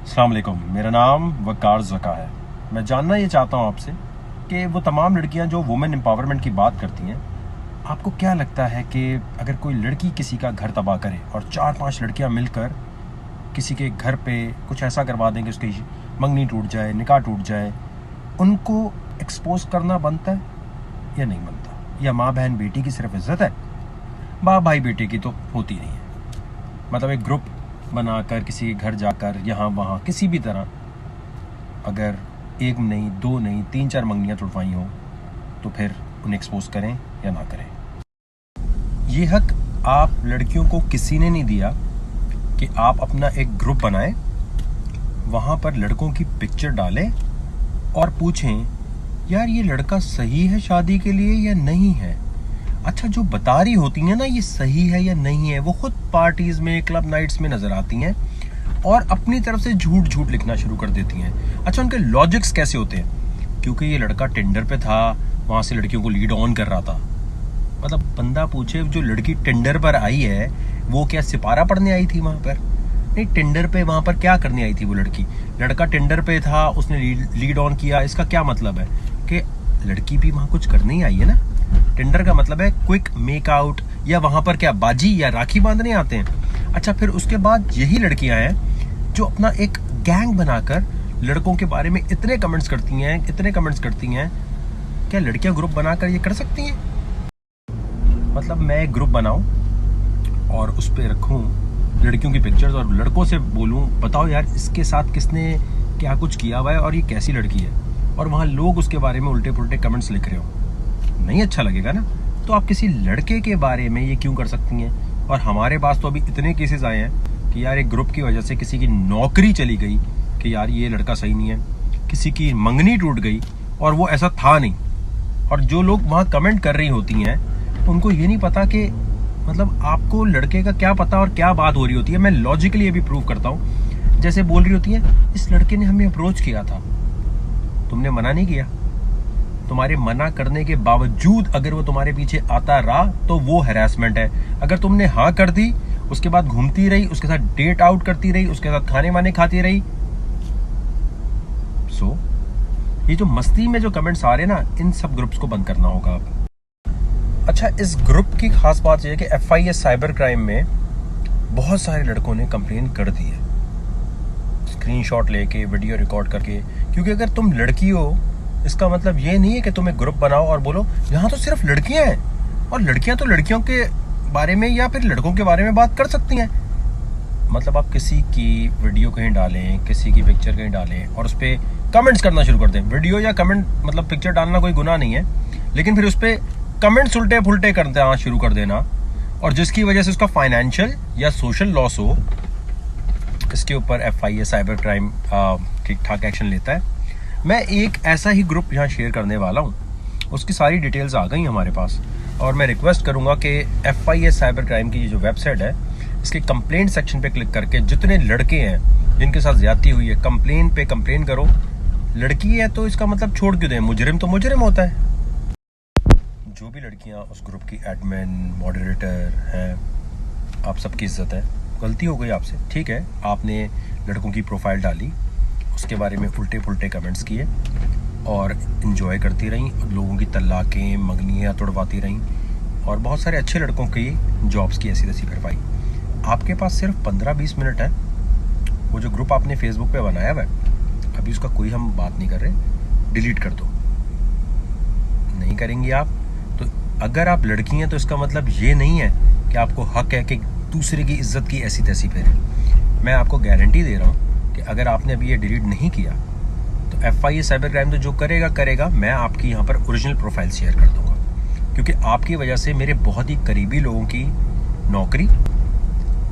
अस्सलाम वालेकुम। मेरा नाम वकार ज़का है। मैं जानना ये चाहता हूँ आपसे कि वो तमाम लड़कियाँ जो वुमेन एम्पावरमेंट की बात करती हैं, आपको क्या लगता है कि अगर कोई लड़की किसी का घर तबाह करे और 4-5 लड़कियाँ मिलकर किसी के घर पे कुछ ऐसा करवा दें कि उसकी मंगनी टूट जाए, निकाह टूट जाए, उनको एक्सपोज करना बनता है या नहीं बनता? या माँ बहन बेटी की सिर्फ इज्जत है, बाप भाई बेटे की तो होती नहीं है? मतलब एक ग्रुप बनाकर किसी के घर जाकर यहाँ वहाँ किसी भी तरह अगर एक नहीं, दो नहीं, 3-4 मंगनियाँ तुड़वाई हों तो फिर उन्हें एक्सपोज करें या ना करें। ये हक आप लड़कियों को किसी ने नहीं दिया कि आप अपना एक ग्रुप बनाएं, वहाँ पर लड़कों की पिक्चर डालें और पूछें यार ये लड़का सही है शादी के लिए या नहीं है। अच्छा, जो बता रही होती हैं ना ये सही है या नहीं है, वो खुद पार्टीज में, क्लब नाइट्स में नजर आती हैं और अपनी तरफ से झूठ झूठ लिखना शुरू कर देती हैं। अच्छा, उनके लॉजिक्स कैसे होते हैं? क्योंकि ये लड़का टेंडर पे था, वहां से लड़कियों को लीड ऑन कर रहा था। मतलब बंदा पूछे, जो लड़की टेंडर पर आई है वो क्या सिपारा पढ़ने आई थी वहां पर? नहीं, टेंडर पे वहां पर क्या करने आई थी वो लड़की? लड़का टेंडर पे था, उसने लीड ऑन किया। इसका क्या मतलब है कि लड़की भी वहां कुछ करने ही आई है ना। टेंडर का मतलब है क्विक मेक आउट, या वहां पर क्या बाजी या राखी बांधने आते हैं। अच्छा, फिर उसके बाद यही लड़कियां हैं जो अपना एक गैंग बनाकर लड़कों के बारे में इतने कमेंट्स करती हैं। क्या लड़कियां ग्रुप बनाकर ये कर सकती हैं? मतलब मैं एक ग्रुप बनाऊं और उस पर रखूं लड़कियों की पिक्चर्स और लड़कों से बोलूं बताओ यार इसके साथ किसने क्या कुछ किया हुआ है और ये कैसी लड़की है, और वहां लोग उसके बारे में उल्टे पुल्टे कमेंट्स लिख रहे हो, नहीं अच्छा लगेगा ना। तो आप किसी लड़के के बारे में ये क्यों कर सकती हैं? और हमारे पास तो अभी इतने केसेस आए हैं कि यार एक ग्रुप की वजह से किसी की नौकरी चली गई कि यार ये लड़का सही नहीं है, किसी की मंगनी टूट गई और वो ऐसा था नहीं। और जो लोग वहाँ कमेंट कर रही होती हैं उनको ये नहीं पता कि मतलब आपको लड़के का क्या पता और क्या बात हो रही होती है। मैं लॉजिकली ये भी प्रूव करता हूँ। जैसे बोल रही होती है इस लड़के ने हमें अप्रोच किया था, तुमने मना नहीं किया, तुम्हारे मना करने के बावजूद अगर वो तुम्हारे पीछे आता रहा तो वो हैरेसमेंट है। अगर तुमने हाँ कर दी, उसके बाद घूमती रही, उसके साथ डेट आउट करती रही, उसके साथ खाने वाने खाती रही, सो ये जो मस्ती में जो कमेंट्स आ रहे हैं ना, इन सब ग्रुप्स को बंद करना होगा अब। अच्छा, इस ग्रुप की खास बात यह है कि FIS साइबर क्राइम में बहुत सारे लड़कों ने कंप्लेन कर दी है, स्क्रीनशॉट लेके, वीडियो रिकॉर्ड करके। क्योंकि अगर तुम लड़की हो, इसका मतलब ये नहीं है कि तुम एक ग्रुप बनाओ और बोलो यहाँ तो सिर्फ लड़कियां हैं, और लड़कियां तो लड़कियों के बारे में या फिर लड़कों के बारे में बात कर सकती हैं। मतलब आप किसी की वीडियो कहीं डालें, किसी की पिक्चर कहीं डालें और उस पर कमेंट्स करना शुरू कर दें। वीडियो या कमेंट मतलब पिक्चर डालना कोई गुनाह नहीं है, लेकिन फिर उस पर कमेंट्स उल्टे फुल्टे करना शुरू कर देना, और जिसकी वजह से उसका फाइनेंशियल या सोशल लॉस हो, इसके ऊपर FIS साइबर क्राइम ठीक ठाक एक्शन लेता है। मैं एक ऐसा ही ग्रुप यहाँ शेयर करने वाला हूँ, उसकी सारी डिटेल्स आ गई हमारे पास, और मैं रिक्वेस्ट करूँगा कि FIS साइबर क्राइम की जो वेबसाइट है, इसके कंप्लेंट सेक्शन पे क्लिक करके जितने लड़के हैं जिनके साथ ज्यादती हुई है, कंप्लेन करो। लड़की है तो इसका मतलब छोड़ क्यों दें? मुजरिम तो मुजरिम होता है। जो भी लड़कियाँ उस ग्रुप की एडमिन, मॉडरेटर हैं, आप सबकी इज्जत है। गलती हो गई आपसे, ठीक है, आपने लड़कों की प्रोफाइल डाली, उसके बारे में उल्टे पुल्टे कमेंट्स किए और इन्जॉय करती रहीं, लोगों की तलाक़ें, मंगनियाँ तोड़वाती रहीं, और बहुत सारे अच्छे लड़कों की जॉब्स की ऐसी तैसी करवाई। आपके पास सिर्फ 15-20 मिनट है। वो जो ग्रुप आपने फेसबुक पे बनाया हुआ है, अभी उसका कोई हम बात नहीं कर रहे, डिलीट कर दो। नहीं करेंगी आप तो अगर आप लड़की हैं तो इसका मतलब ये नहीं है कि आपको हक है कि दूसरे की इज्जत की ऐसी तैसी फेरें। मैं आपको गारंटी दे रहा हूँ कि अगर आपने अभी ये डिलीट नहीं किया तो FIS साइबर क्राइम तो जो करेगा, मैं आपकी यहाँ पर ओरिजिनल प्रोफाइल शेयर कर दूंगा, क्योंकि आपकी वजह से मेरे बहुत ही करीबी लोगों की नौकरी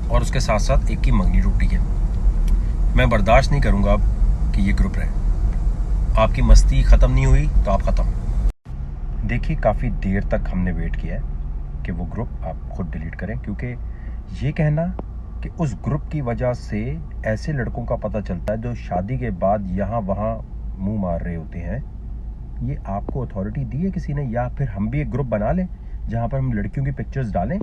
और उसके साथ साथ एक की मंगनी टूटी है। मैं बर्दाश्त नहीं करूँगा अब कि ये ग्रुप रहे। आपकी मस्ती ख़त्म नहीं हुई तो आप ख़त्म। देखिए, काफ़ी देर तक हमने वेट किया है कि वो ग्रुप आप खुद डिलीट करें, क्योंकि ये कहना कि उस ग्रुप की वजह से ऐसे लड़कों का पता चलता है जो शादी के बाद यहाँ वहाँ मुंह मार रहे होते हैं, ये आपको अथॉरिटी दी है किसी ने? या फिर हम भी एक ग्रुप बना लें जहाँ पर हम लड़कियों की पिक्चर्स डालें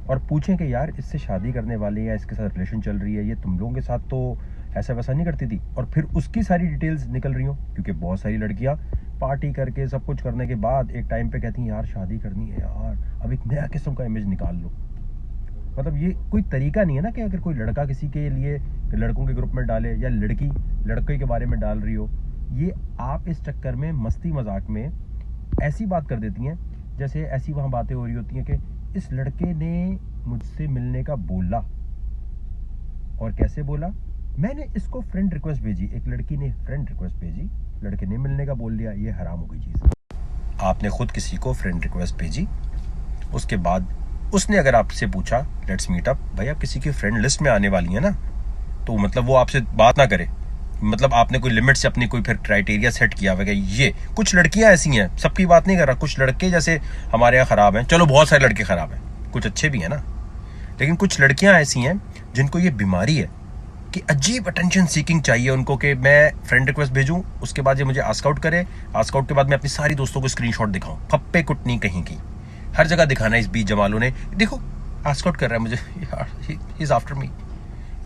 और पूछें कि यार इससे शादी करने वाले या इसके साथ रिलेशन चल रही है, ये तुम लोगों के साथ तो ऐसा वैसा नहीं करती थी, और फिर उसकी सारी डिटेल्स निकल रही हो, क्योंकि बहुत सारी लड़कियां पार्टी करके सब कुछ करने के बाद एक टाइम पे कहती हैं यार शादी करनी है यार, अब एक नया किस्म का इमेज निकाल लो। मतलब ये कोई तरीका नहीं है ना कि अगर कोई लड़का किसी के लिए लड़कों के ग्रुप में डाले या लड़की लड़के के बारे में डाल रही हो, ये आप इस चक्कर में मस्ती मजाक में ऐसी बात कर देती हैं जैसे ऐसी वहाँ बातें हो रही होती हैं कि इस लड़के ने मुझसे मिलने का बोला, और कैसे बोला, मैंने इसको फ्रेंड रिक्वेस्ट भेजी, एक लड़की ने फ्रेंड रिक्वेस्ट भेजी, लड़के ने मिलने का बोल दिया, ये हराम हो गई चीज़। आपने खुद किसी को फ्रेंड रिक्वेस्ट भेजी, उसके बाद उसने अगर आपसे पूछा लेट्स मीट अप, भाई आप किसी की फ्रेंड लिस्ट में आने वाली है ना, तो मतलब वो आपसे बात ना करे, मतलब आपने कोई लिमिट से अपनी कोई फिर क्राइटेरिया सेट किया हुआ है। ये कुछ लड़कियां ऐसी हैं, सबकी बात नहीं कर रहा, कुछ लड़के जैसे हमारे यहाँ खराब हैं, चलो बहुत सारे लड़के खराब हैं, कुछ अच्छे भी हैं ना, लेकिन कुछ लड़कियां ऐसी हैं जिनको ये बीमारी है कि अजीब अटेंशन सीकिंग चाहिए उनको, कि मैं फ्रेंड रिक्वेस्ट भेजूं, उसके बाद ये मुझे आस्क आउट करे, आस्क आउट के बाद मैं अपनी सारी दोस्तों को स्क्रीनशॉट दिखाऊं, फप्पे कुटनी कहीं की, हर जगह दिखाना। इस बीच जमालों ने देखो आस्क आउट कर रहा है मुझे, यार ही इज आफ्टर मी।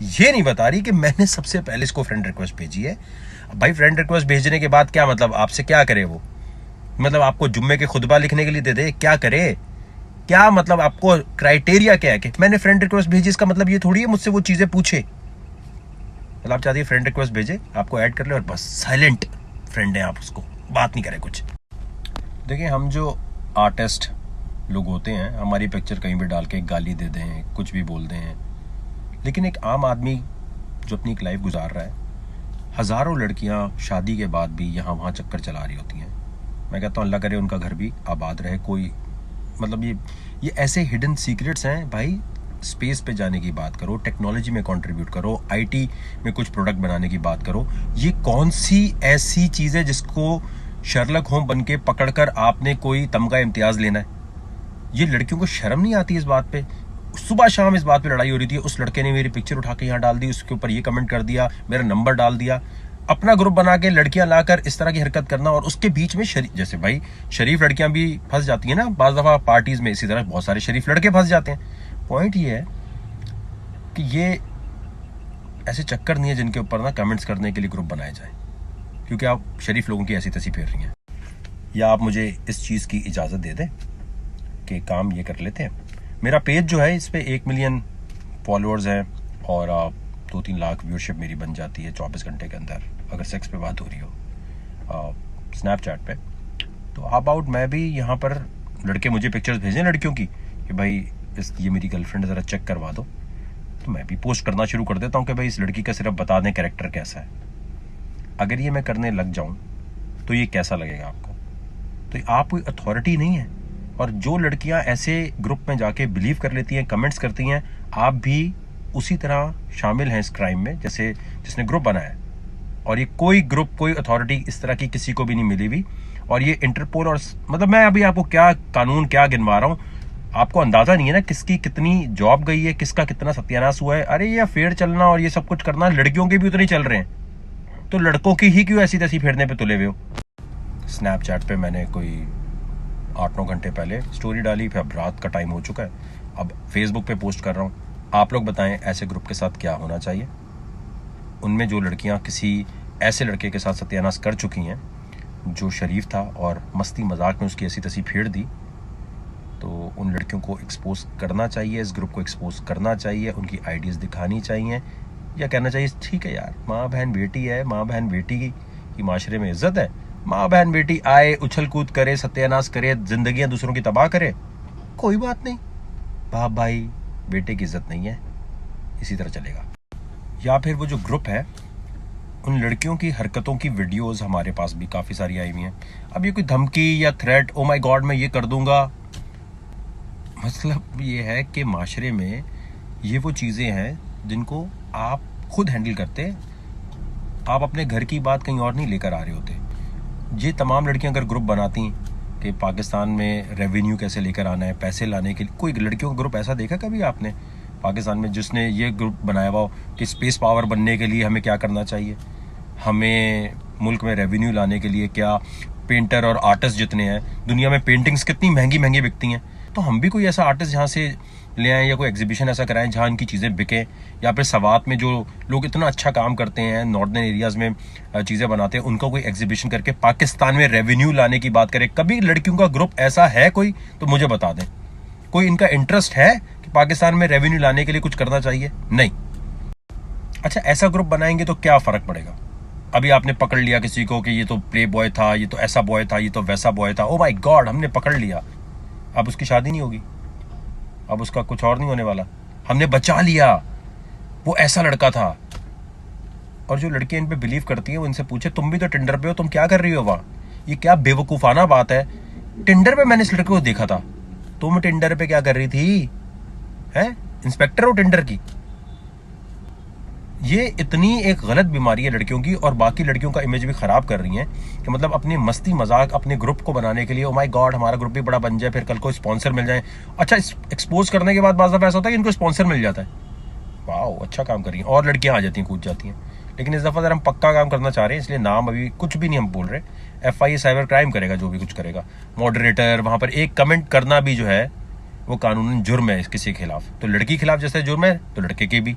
ये नहीं बता रही कि मैंने सबसे पहले इसको फ्रेंड रिक्वेस्ट भेजी है। भाई फ्रेंड रिक्वेस्ट भेजने के बाद क्या मतलब, आपसे क्या करे वो, मतलब आपको जुम्मे के खुतबा लिखने के लिए दे दे, क्या करे, क्या मतलब, आपको क्राइटेरिया क्या है कि मैंने फ्रेंड रिक्वेस्ट भेजी, इसका मतलब ये थोड़ी है मुझसे वो चीजें पूछे। मतलब आप चाहती है फ्रेंड रिक्वेस्ट भेजे, आपको ऐड कर ले और बस साइलेंट फ्रेंड है आप, उसको बात नहीं करे कुछ। देखिए हम जो आर्टिस्ट लोग होते हैं, हमारी पिक्चर कहीं भी डाल के गाली दे दें, कुछ भी बोल दें, लेकिन एक आम आदमी जो अपनी एक लाइफ गुजार रहा है, हज़ारों लड़कियां शादी के बाद भी यहाँ वहाँ चक्कर चला रही होती हैं। मैं कहता हूँ अल्लाह करे उनका घर भी आबाद रहे। कोई मतलब ये ऐसे हिडन सीक्रेट्स हैं भाई। स्पेस पे जाने की बात करो, टेक्नोलॉजी में कंट्रीब्यूट करो, आईटी में कुछ प्रोडक्ट बनाने की बात करो, ये कौन सी ऐसी चीज़ है जिसको शर्लक होम बन के पकड़कर आपने कोई तमगा इम्तियाज़ लेना है? ये लड़कियों को शर्म नहीं आती इस बात पे? सुबह शाम इस बात पे लड़ाई हो रही थी, उस लड़के ने मेरी पिक्चर उठा के यहाँ डाल दी, उसके ऊपर ये कमेंट कर दिया, मेरा नंबर डाल दिया, अपना ग्रुप बना के लड़कियां लाकर इस तरह की हरकत करना, और उसके बीच में जैसे भाई शरीफ लड़कियां भी फंस जाती हैं ना बाज दफा पार्टीज में, इसी तरह बहुत सारे शरीफ लड़के फंस जाते हैं। पॉइंट ये है कि ये ऐसे चक्कर नहीं है जिनके ऊपर ना कमेंट्स करने के लिए ग्रुप बनाए जाए, क्योंकि आप शरीफ लोगों की ऐसी तैसी फेर रही हैं। या आप मुझे इस चीज़ की इजाज़त दे दें कि काम ये कर लेते हैं। मेरा पेज जो है इस पर 1 मिलियन फॉलोअर्स हैं और 2-3 लाख व्यूअरशिप मेरी बन जाती है 24 घंटे के अंदर, अगर सेक्स पे बात हो रही हो स्नैपचैट पे। तो अबाउट मैं भी यहाँ पर लड़के मुझे पिक्चर्स भेजें लड़कियों की कि भाई ये मेरी गर्लफ्रेंड ज़रा चेक करवा दो, तो मैं भी पोस्ट करना शुरू कर देता हूँ कि भाई इस लड़की का सिर्फ बता दें कैरेक्टर कैसा है। अगर ये मैं करने लग जाऊँ तो ये कैसा लगेगा आपको? तो आप कोई अथॉरिटी नहीं है। और जो लड़कियां ऐसे ग्रुप में जाके बिलीव कर लेती हैं, कमेंट्स करती हैं, आप भी उसी तरह शामिल हैं इस क्राइम में जैसे जिसने ग्रुप बनाया। और ये कोई ग्रुप, कोई अथॉरिटी इस तरह की किसी को भी नहीं मिली हुई। और ये इंटरपोल और मतलब मैं अभी आपको क्या कानून क्या गिनवा रहा हूँ, आपको अंदाजा नहीं है ना किसकी कितनी जॉब गई है, किसका कितना सत्यानाश हुआ है। अरे ये अफेयर चलना और ये सब कुछ करना लड़कियों के भी उतने चल रहे हैं, तो लड़कों की ही क्यों ऐसी तैसी फेरने पे तुले हुए हो? स्नैपचैट पे मैंने कोई 8-9 घंटे पहले स्टोरी डाली, फिर अब रात का टाइम हो चुका है, अब फेसबुक पे पोस्ट कर रहा हूँ। आप लोग बताएं ऐसे ग्रुप के साथ क्या होना चाहिए? उनमें जो लड़कियां किसी ऐसे लड़के के साथ सत्यानाश कर चुकी हैं जो शरीफ था और मस्ती मजाक में उसकी ऐसी तैसी फेर दी, तो उन लड़कियों को एक्सपोज करना चाहिए, इस ग्रुप को एक्सपोज करना चाहिए, उनकी आइडियाज़ दिखानी चाहिए, या कहना चाहिए ठीक है यार, माँ बहन बेटी है, माँ बहन बेटी की माशरे में इज्जत है, माँ बहन बेटी आए उछल कूद करे, सत्यानाश करे, जिंदगियां दूसरों की तबाह करे, कोई बात नहीं, बाप भाई बेटे की इज्जत नहीं है, इसी तरह चलेगा। या फिर वो जो ग्रुप है, उन लड़कियों की हरकतों की वीडियोस हमारे पास भी काफ़ी सारी आई हुई हैं। अब ये कोई धमकी या थ्रेट, ओ माय गॉड मैं ये कर दूंगा, मतलब ये है कि माशरे में ये वो चीज़ें हैं जिनको आप खुद हैंडल करते, आप अपने घर की बात कहीं और नहीं लेकर आ रहे होते। ये तमाम लड़कियां अगर ग्रुप बनाती कि पाकिस्तान में रेवेन्यू कैसे लेकर आना है, पैसे लाने के लिए, कोई लड़कियों का ग्रुप ऐसा देखा कभी आपने पाकिस्तान में जिसने ये ग्रुप बनाया हुआ कि स्पेस पावर बनने के लिए हमें क्या करना चाहिए, हमें मुल्क में रेवेन्यू लाने के लिए क्या, पेंटर और आर्टिस्ट जितने हैं दुनिया में, पेंटिंग्स कितनी महंगी महंगी बिकती हैं, तो हम भी कोई ऐसा आर्टिस्ट जहाँ से ले आएं या कोई एग्जीबिशन ऐसा कराएं जहां इनकी चीज़ें बिकें, या फिर सवात में जो लोग इतना अच्छा काम करते हैं नॉर्दर्न एरियाज़ में चीज़ें बनाते हैं, उनका कोई एग्जीबिशन करके पाकिस्तान में रेवेन्यू लाने की बात करें। कभी लड़कियों का ग्रुप ऐसा है कोई तो मुझे बता दें। कोई इनका इंटरेस्ट है कि पाकिस्तान में रेवेन्यू लाने के लिए कुछ करना चाहिए? नहीं। अच्छा, ऐसा ग्रुप बनाएंगे तो क्या फ़र्क पड़ेगा? अभी आपने पकड़ लिया किसी को कि ये तो प्ले बॉय था, ये तो ऐसा बॉय था, ये तो वैसा बॉय था, ओ माय गॉड हमने पकड़ लिया, अब उसकी शादी नहीं होगी, अब उसका कुछ और नहीं होने वाला, हमने बचा लिया, वो ऐसा लड़का था। और जो लड़कियां इन पे बिलीव करती हैं वो इनसे पूछे तुम भी तो टिंडर पे हो, तुम क्या कर रही हो वहाँ? ये क्या बेवकूफ़ाना बात है। टिंडर पे मैंने इस लड़के को देखा था, तुम टिंडर पे क्या कर रही थी? हैं, इंस्पेक्टर हो टिंडर की? ये इतनी एक गलत बीमारी है लड़कियों की, और बाकी लड़कियों का इमेज भी खराब कर रही हैं कि मतलब अपनी मस्ती मजाक अपने ग्रुप को बनाने के लिए, ओ माय गॉड हमारा ग्रुप भी बड़ा बन जाए, फिर कल को स्पॉन्सर मिल जाए। अच्छा, एक्सपोज करने के बाद बाज़ दफ़ा ऐसा होता है कि इनको स्पॉन्सर मिल जाता है, वाह अच्छा काम कर रही हैं, और लड़कियां आ जाती हैं, कूद जाती हैं। लेकिन इस दफ़ा अगर हम पक्का काम करना चाह रहे हैं, इसलिए नाम अभी कुछ भी नहीं हम बोल रहे। FIA साइबर क्राइम करेगा जो भी कुछ करेगा। मॉडरेटर वहाँ पर एक कमेंट करना भी जो है वो कानूनन जुर्म है किसी के खिलाफ। तो लड़की के खिलाफ जैसे जुर्म है तो लड़के के भी।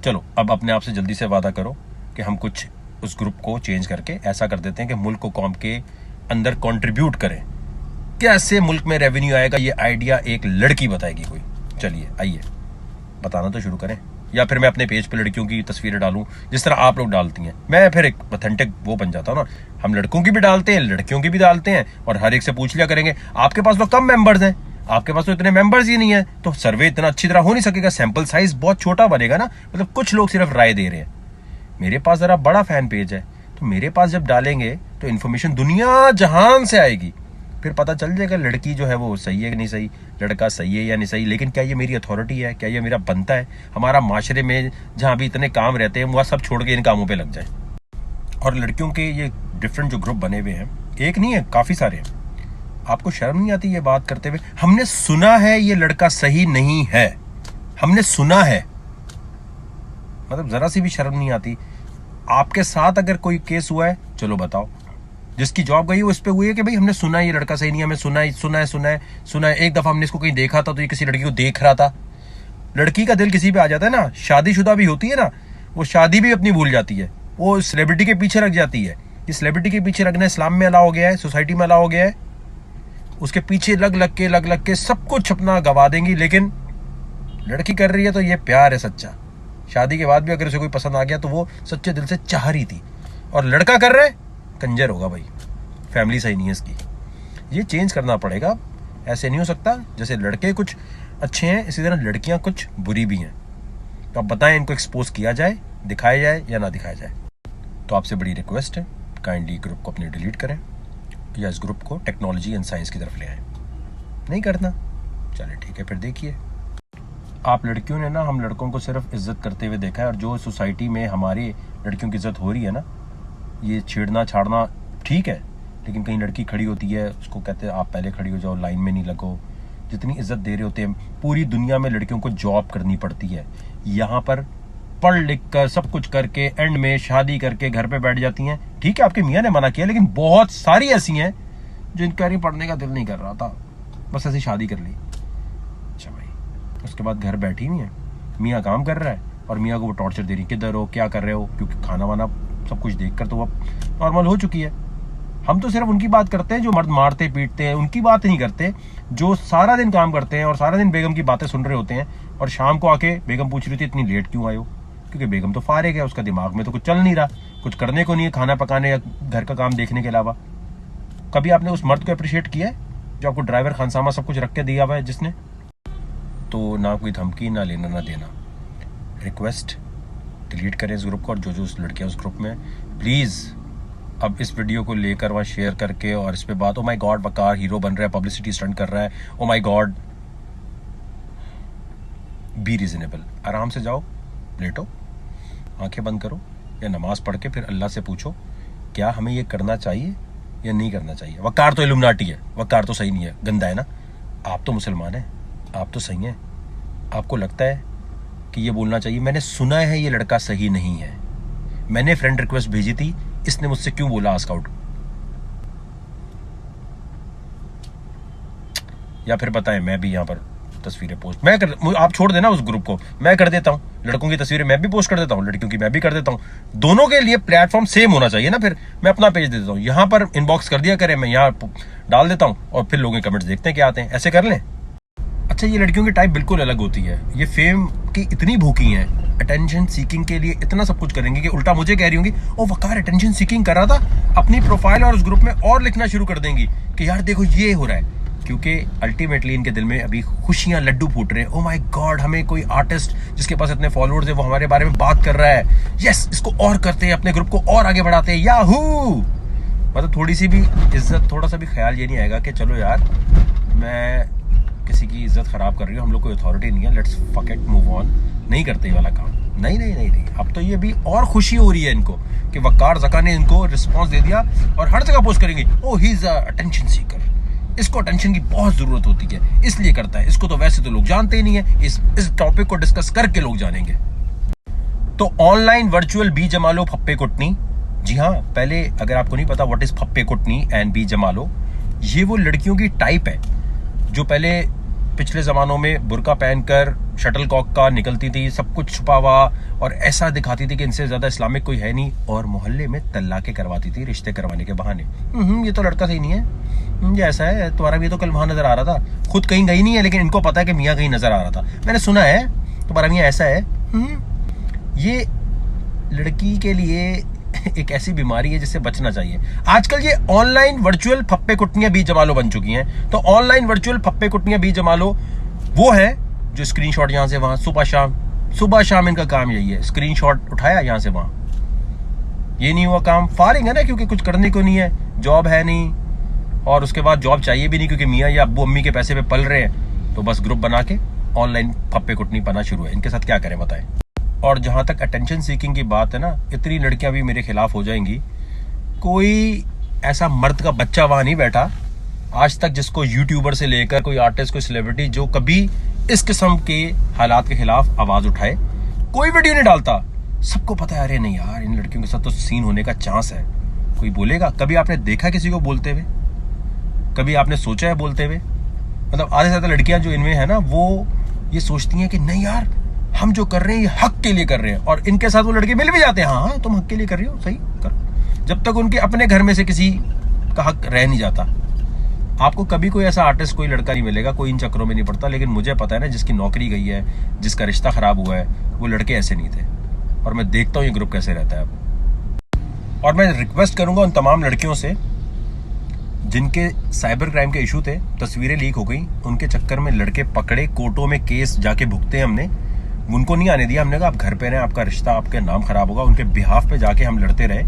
चलो अब अपने आप से जल्दी से वादा करो कि हम कुछ उस ग्रुप को चेंज करके ऐसा कर देते हैं कि मुल्क को कौम के अंदर कंट्रीब्यूट करें। कैसे मुल्क में रेवेन्यू आएगा ये आइडिया एक लड़की बताएगी कोई। चलिए आइए बताना तो शुरू करें, या फिर मैं अपने पेज पे लड़कियों की तस्वीरें डालूं जिस तरह आप लोग डालती हैं। मैं फिर एक ऑथेंटिक वो बन जाता हूँ ना। हम लड़कों की भी डालते हैं, लड़कियों की भी डालते हैं, और हर एक से पूछ लिया करेंगे आपके पास तो कम मेंबर्स हैं, आपके पास तो इतने मेंबर्स ही नहीं है, तो सर्वे इतना अच्छी तरह हो नहीं सकेगा, सैंपल साइज बहुत छोटा बनेगा ना। मतलब कुछ लोग सिर्फ राय दे रहे हैं। मेरे पास जरा बड़ा फैन पेज है, तो मेरे पास जब डालेंगे तो इन्फॉर्मेशन दुनिया जहान से आएगी, फिर पता चल जाएगा लड़की जो है वो सही है कि नहीं सही, लड़का सही है या नहीं सही। लेकिन क्या ये मेरी अथॉरिटी है? क्या ये मेरा बनता है? हमारा माशरे में जहाँ भी इतने काम रहते हैं वह सब छोड़ के इन कामों पे लग जाए। और लड़कियों के ये डिफरेंट जो ग्रुप बने हुए हैं, एक नहीं है काफ़ी सारे हैं। आपको शर्म नहीं आती ये बात करते हुए? हमने सुना है ये लड़का सही नहीं है, हमने सुना है, मतलब जरा सी भी शर्म नहीं आती। आपके साथ अगर कोई केस हुआ है चलो बताओ, जिसकी जॉब गई वो इस पे हुई है कि भाई हमने सुना है ये लड़का सही नहीं है, हमें सुना है। एक दफा हमने इसको कहीं देखा था तो ये किसी लड़की को देख रहा था। लड़की का दिल किसी पे आ जाता है ना, शादीशुदा भी होती है ना, वो शादी भी अपनी भूल जाती है, वो सेलिब्रिटी के पीछे लग जाती है। ये सेलिब्रिटी के पीछे लगना इस्लाम में अलाउ हो गया है, सोसाइटी में अलाउ हो गया है। उसके पीछे लग लग के सब कुछ अपना गवा देंगी। लेकिन लड़की कर रही है तो ये प्यार है सच्चा। शादी के बाद भी अगर उसे कोई पसंद आ गया तो वो सच्चे दिल से चाह रही थी। और लड़का कर रहा है, कंजर होगा भाई, फैमिली सही नहीं है इसकी। ये चेंज करना पड़ेगा। ऐसे नहीं हो सकता, जैसे लड़के कुछ अच्छे हैं इसी तरह लड़कियां कुछ बुरी भी हैं। तो आप बताएं, इनको एक्सपोज किया जाए, दिखाया जाए या ना दिखाया जाए? तो आपसे बड़ी रिक्वेस्ट है, काइंडली ग्रुप को अपने डिलीट करें या इस ग्रुप को टेक्नोलॉजी एंड साइंस की तरफ ले आए। नहीं करना, चलिए ठीक है, फिर देखिए। आप लड़कियों ने ना हम लड़कों को सिर्फ इज्जत करते हुए देखा है, और जो सोसाइटी में हमारी लड़कियों की इज्जत हो रही है ना, ये छेड़ना छाड़ना ठीक है, लेकिन कहीं लड़की खड़ी होती है उसको कहते हैं आप पहले खड़ी हो जाओ, लाइन में नहीं लगो। जितनी इज्जत दे रहे होते हैं, पूरी दुनिया में लड़कियों को जॉब करनी पड़ती है, यहाँ पर पढ़ लिख कर सब कुछ करके एंड में शादी करके घर पे बैठ जाती हैं। ठीक है आपके मियाँ ने मना किया, लेकिन बहुत सारी ऐसी हैं जिनका नहीं पढ़ने का दिल नहीं कर रहा था, बस ऐसी शादी कर ली। अच्छा भाई, उसके बाद घर बैठी हुई है, मियाँ काम कर रहा है और मियाँ को वो टॉर्चर दे रही, किधर हो, क्या कर रहे हो, क्योंकि खाना वाना सब कुछ देखकर तो वो नॉर्मल हो चुकी है। हम तो सिर्फ उनकी बात करते हैं जो मर्द मारते पीटते हैं, उनकी बात नहीं करते जो सारा दिन काम करते हैं और सारा दिन बेगम की बातें सुन रहे होते हैं। और शाम को आके बेगम पूछ रही थी इतनी लेट क्यों आए हो, क्योंकि बेगम तो फारिग है, उसका दिमाग में तो कुछ चल नहीं रहा, कुछ करने को नहीं है खाना पकाने या घर का काम देखने के अलावा। कभी आपने उस मर्द को अप्रिशिएट किया है जो आपको ड्राइवर खानसामा सब कुछ रख के दिया हुआ है जिसने? तो ना कोई धमकी, ना लेना ना देना। रिक्वेस्ट, डिलीट करें इस ग्रुप को, और जो जो उस लड़कियां उस ग्रुप में, प्लीज़ अब इस वीडियो को लेकर वहाँ शेयर करके और इस पे बात, oh my God Waqar hero बन रहा है, पब्लिसिटी स्टंट कर रहा है, oh my God. Be reasonable, आराम से जाओ, लेटो, आंखें बंद करो या नमाज पढ़ के फिर अल्लाह से पूछो क्या हमें ये करना चाहिए या नहीं करना चाहिए। वकार तो इल्यूमिनाटी है, वकार तो सही नहीं है, गंदा है ना। आप तो मुसलमान हैं, आप तो सही हैं, आपको लगता है कि ये बोलना चाहिए मैंने सुना है ये लड़का सही नहीं है, मैंने फ्रेंड रिक्वेस्ट भेजी थी, इसने मुझसे क्यों बोला आस्क आउट? या फिर बताएं मैं भी यहाँ पर तस्वीरें पोस्ट आप छोड़ देना उस ग्रुप को, मैं कर देता हूँ। लड़कों की तस्वीरें मैं भी पोस्ट कर देता हूँ, लड़कियों की मैं भी कर देता हूँ। दोनों के लिए प्लेटफॉर्म सेम होना चाहिए ना। फिर मैं अपना पेज दे देता हूँ, यहाँ पर इनबॉक्स कर दिया करें, मैं यहाँ डाल देता हूँ और फिर लोगों के कमेंट्स देखते हैं क्या आते हैं, ऐसे कर लें। अच्छा, ये लड़कियों की टाइप बिल्कुल अलग होती है। ये फेम की इतनी भूखी हैं, अटेंशन सीकिंग के लिए इतना सब कुछ करेंगे कि उल्टा मुझे कह रही होंगी, ओ वकार अटेंशन सीकिंग कर रहा था, अपनी प्रोफाइल और उस ग्रुप में और लिखना शुरू कर देंगी कि यार देखो ये हो रहा है। क्योंकि अल्टीमेटली इनके दिल में अभी खुशियां लड्डू फूट रहे हैं। ओ माय गॉड, हमें कोई आर्टिस्ट जिसके पास इतने फॉलोअर्स है वो हमारे बारे में बात कर रहा है, यस इसको और करते हैं, अपने ग्रुप को और आगे बढ़ाते हैं, याहू। मतलब थोड़ी सी भी इज्जत, थोड़ा सा भी ख्याल ये नहीं आएगा कि चलो यार मैं किसी की इज्जत खराब कर रही हूँ, हम लोग कोई अथॉरिटी नहीं है, let's fuck it, move on. नहीं करते ये वाला काम, नहीं नहीं नहीं नहीं। अब तो ये भी और खुशी हो रही है इनको कि वकार ज़का ने इनको रिस्पॉन्स दे दिया और हर जगह पोस्ट करेंगे, ओ ही इज अटेंशन सीकर, इसको अटेंशन की बहुत जरूरत होती है इसलिए करता है, इसको तो वैसे तो लोग जानते ही नहीं है, इस टॉपिक को डिस्कस करके लोग जानेंगे। तो ऑनलाइन वर्चुअल बी जमालो फप्पे कुटनी, जी हाँ, पहले अगर आपको नहीं पता what is फप्पे कुटनी and B Jamalo, ये वो लड़कियों की टाइप है जो पहले पिछले जमानों में बुर्का पहनकर शटल कॉक का निकलती थी, सब कुछ छुपा हुआ, और ऐसा दिखाती थी कि इनसे ज्यादा इस्लामिक कोई है नहीं, और मोहल्ले में तल्लाके करवाती थी रिश्ते करवाने के बहाने। ये तो लड़का सही नहीं है, ये ऐसा है, तुम्हारा भी तो कल वहां नजर आ रहा था, खुद कहीं गई नहीं है लेकिन इनको पता है कि मियाँ कहीं नजर आ रहा था, मैंने सुना है तुम्हारा मियाँ ऐसा है। ये लड़की के लिए एक ऐसी बीमारी है जिससे बचना चाहिए। आजकल ये ऑनलाइन वर्चुअल फप्पे कुटनियां बी जमालो बन चुकी हैं। तो ऑनलाइन वर्चुअल फप्पे कुटनियां बी जमालो वो है जो स्क्रीनशॉट यहां से वहां, सुबह शाम इनका काम यही है, स्क्रीनशॉट उठाया यहां से वहां, ये नहीं हुआ काम, फारिंग है ना, क्योंकि कुछ करने को नहीं है, जॉब है नहीं, और उसके बाद जॉब चाहिए भी नहीं क्योंकि मियाँ या अब्बू अम्मी के पैसे पे पल रहे हैं, तो बस ग्रुप बना के ऑनलाइन फप्पे कुटनी पना शुरू है। इनके साथ क्या करें बताएं। और जहां तक अटेंशन सीकिंग की बात है ना, इतनी लड़कियां भी मेरे खिलाफ हो जाएंगी। कोई ऐसा मर्द का बच्चा वहां नहीं बैठा आज तक जिसको यूट्यूबर से लेकर कोई आर्टिस्ट, कोई सेलिब्रिटी, जो कभी इस किस्म के हालात के खिलाफ आवाज उठाए, कोई वीडियो नहीं डालता। सबको पता है, अरे नहीं यार इन लड़कियों के साथ तो सीन होने का चांस है, कोई बोलेगा। कभी आपने देखा किसी को बोलते हुए? कभी आपने सोचा है बोलते हुए? मतलब आधे से ज्यादा लड़कियां जो इनमें है ना, वो ये सोचती हैं कि नहीं यार हम जो कर रहे हैं ये हक के लिए कर रहे हैं, और इनके साथ वो लड़के मिल भी जाते हैं, हाँ तुम हक के लिए कर रही हो, सही करो, जब तक उनके अपने घर में से किसी का हक रह नहीं जाता। आपको कभी कोई ऐसा आर्टिस्ट, कोई लड़का नहीं मिलेगा, कोई इन चक्करों में नहीं पड़ता, लेकिन मुझे पता है ना, जिसकी नौकरी गई है, जिसका रिश्ता खराब हुआ है, वो लड़के ऐसे नहीं थे, और मैं देखता हूँ ये ग्रुप कैसे रहता है अब। और मैं रिक्वेस्ट करूंगा उन तमाम लड़कियों से जिनके साइबर क्राइम के इशू थे, तस्वीरें लीक हो गई, उनके चक्कर में लड़के पकड़े, कोर्टों में केस जाके भुगते हमने, उनको नहीं आने दिया। हमने कहा आप घर पे रहें, आपका रिश्ता, आपके नाम खराब होगा। उनके बिहाफ पे जाके हम लड़ते रहे,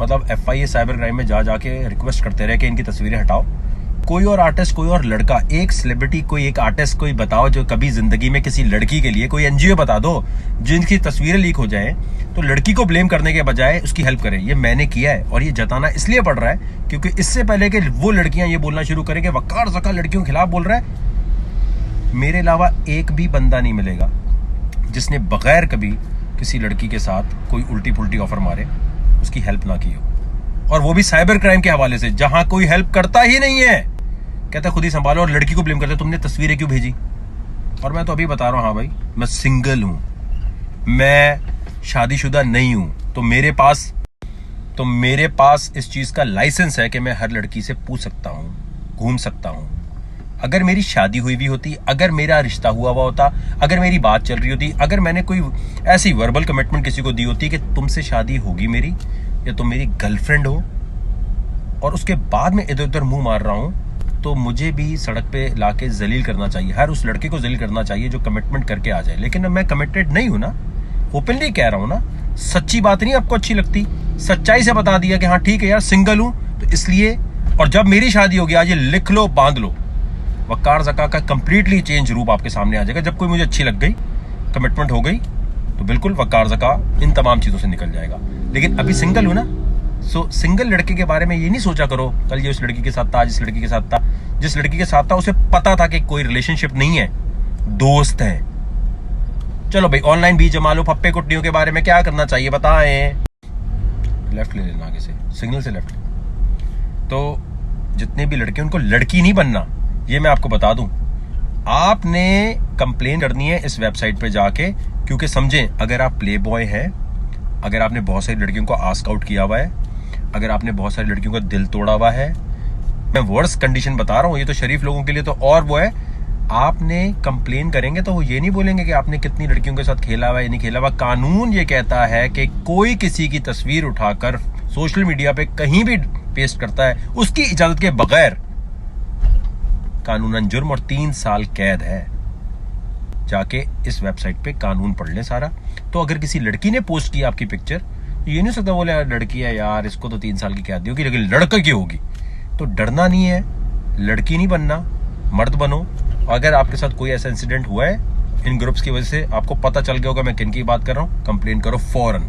मतलब FIA साइबर क्राइम में जाके रिक्वेस्ट करते रहे कि इनकी तस्वीरें हटाओ। कोई और आर्टिस्ट, कोई और लड़का, एक सेलिब्रिटी, कोई एक आर्टिस्ट, कोई बताओ जो कभी जिंदगी में किसी लड़की के लिए, कोई NGO बता दो जिनकी तस्वीरें लीक हो जाए, तो लड़की को ब्लेम करने के बजाय उसकी हेल्प करें। ये मैंने किया है, और ये जताना इसलिए पड़ रहा है क्योंकि इससे पहले कि वो लड़कियां ये बोलना शुरू करें कि वकार ज़का लड़कियों के खिलाफ बोल रहा है, मेरे अलावा एक भी बंदा नहीं मिलेगा जिसने बगैर कभी किसी लड़की के साथ कोई उल्टी पुल्टी ऑफर मारे उसकी हेल्प ना की हो, और वो भी साइबर क्राइम के हवाले से, जहां कोई हेल्प करता ही नहीं है, कहता खुद ही संभालो, और लड़की को ब्लेम करते तुमने तस्वीरें क्यों भेजी। और मैं तो अभी बता रहा हूं, हाँ भाई मैं सिंगल हूं, मैं शादीशुदा नहीं हूं, तो मेरे पास इस चीज का लाइसेंस है कि मैं हर लड़की से पूछ सकता हूं, घूम सकता हूं। अगर मेरी शादी हुई भी होती, अगर मेरा रिश्ता हुआ होता, अगर मेरी बात चल रही होती, अगर मैंने कोई ऐसी वर्बल कमिटमेंट किसी को दी होती कि तुमसे शादी होगी मेरी, या तुम मेरी गर्लफ्रेंड हो, और उसके बाद में इधर उधर मुंह मार रहा हूं, तो मुझे भी सड़क पे लाके जलील करना चाहिए, हर उस लड़के को जलील करना चाहिए जो कमिटमेंट करके आ जाए। लेकिन मैं कमिटेड नहीं हूं ना, ओपनली कह रहा हूं ना, सच्ची बात नहीं आपको अच्छी लगती, सच्चाई से बता दिया कि हाँ ठीक है यार सिंगल हूं तो इसलिए, और जब मेरी शादी होगी आज ये लिख लो, बांध लो, वकार ज़का का कंप्लीटली चेंज रूप आपके सामने आ जाएगा। जब कोई मुझे अच्छी लग गई, कमिटमेंट हो गई, तो बिल्कुल वकार ज़का इन तमाम चीजों से निकल जाएगा। लेकिन अभी सिंगल हूं ना, सो सिंगल लड़के के बारे में ये नहीं सोचा करो कल ये उस लड़की के साथ था, जिस लड़की के साथ था, जिस लड़की के साथ था उसे पता था कि कोई रिलेशनशिप नहीं है, दोस्त है। चलो भाई, ऑनलाइन भी जमा लो, फप्पे कुट्टियों के बारे में क्या करना चाहिए बताएं। लेफ्ट ले लेना आगे से, सिग्नल से लेफ्ट। तो जितने भी लड़के, उनको लड़की नहीं बनना, ये मैं आपको बता दूं, आपने कंप्लेन करनी है इस वेबसाइट पे जाके, क्योंकि समझें, अगर आप प्ले बॉय हैं, अगर आपने बहुत सारी लड़कियों को आस्क आउट किया हुआ है, अगर आपने बहुत सारी लड़कियों का दिल तोड़ा हुआ है, मैं वर्स कंडीशन बता रहा हूं, ये तो शरीफ लोगों के लिए तो और वो है, आपने कंप्लेन करेंगे तो वो ये नहीं बोलेंगे कि आपने कितनी लड़कियों के साथ खेला हुआ है या नहीं खेला हुआ। कानून ये कहता है कि कोई किसी की तस्वीर उठाकर सोशल मीडिया पे कहीं भी पेस्ट करता है, उसकी इजाजत के बगैर कानूनन जुर्म और 3 साल कैद है। जाके इस वेबसाइट पे कानून पढ़ लें सारा। तो अगर किसी लड़की ने पोस्ट की आपकी पिक्चर, ये नहीं सकता बोले यार लड़की है यार, इसको तो 3 साल की कैद दी होगी, लेकिन लड़का की होगी। तो डरना नहीं है, लड़की नहीं बनना, मर्द बनो। अगर आपके साथ कोई ऐसा इंसिडेंट हुआ है इन ग्रुप्स की वजह से, आपको पता चल गया होगा मैं किन की बात कर रहा हूं, कंप्लेन करो फौरन।